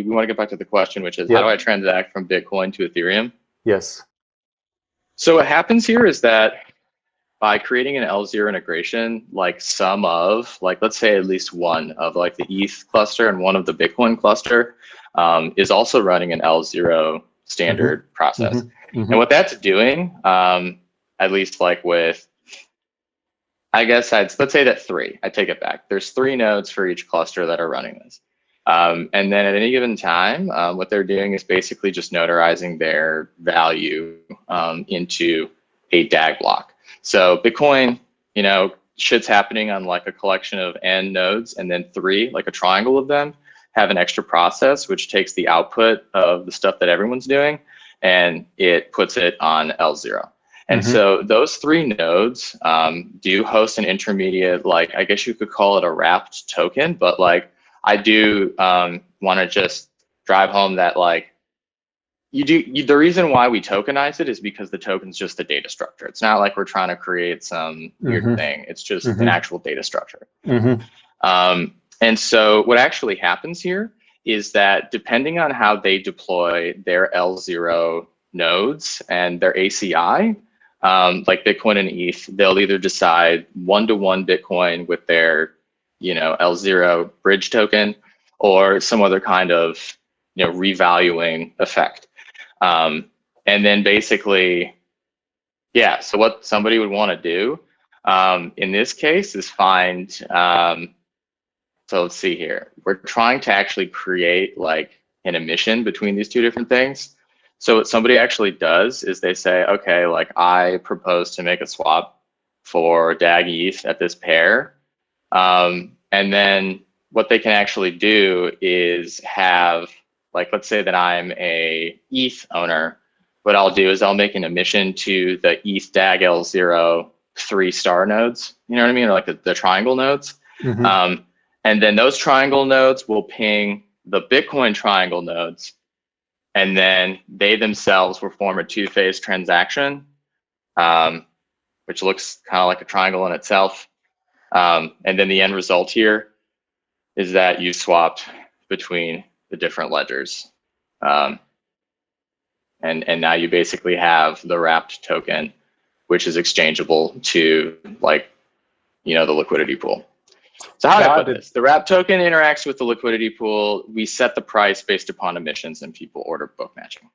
we want to get back to the question, which is Yeah. how do I transact from Bitcoin to Ethereum? Yes. So what happens here is that by creating an L0 integration, like some of, like let's say at least one of like the ETH cluster and one of the Bitcoin cluster is also running an L0 standard process. And what that's doing, at least like with, I guess let's say that I take it back. There's 3 nodes for each cluster that are running this. And then at any given time, what they're doing is basically just notarizing their value into a DAG block. So Bitcoin, you know, shit's happening on like a collection of N nodes, and then 3, like a triangle of them, have an extra process which takes the output of the stuff that everyone's doing and it puts it on L0. And so those 3 nodes do host an intermediate, like I guess you could call it a wrapped token, but like I do want to just drive home that like the reason why we tokenize it is because the token's just a data structure. It's not like we're trying to create some weird thing. It's just an actual data structure. And so what actually happens here is that depending on how they deploy their L0 nodes and their ACI, like Bitcoin and ETH, they'll either decide 1-to-1 Bitcoin with their, you know, L0 bridge token or some other kind of, you know, revaluing effect. And then basically, yeah, so what somebody would want to do in this case is find, so let's see here. We're trying to actually create like an emission between these 2 different things. So what somebody actually does is they say, okay, like I propose to make a swap for DAG ETH at this pair. And then what they can actually do is have, like, let's say that I'm a ETH owner. What I'll do is I'll make an emission to the ETH DAG L0 3 star nodes, you know what I mean? Or like the triangle nodes. And then those triangle nodes will ping the Bitcoin triangle nodes. And then they themselves will form a 2-phase transaction, which looks kind of like a triangle in itself. And then the end result here is that you swapped between the different ledgers. And now you basically have the wrapped token, which is exchangeable to like, you know, the liquidity pool. So how do I put this? The wrap token interacts with the liquidity pool. We set the price based upon emissions and people order book matching.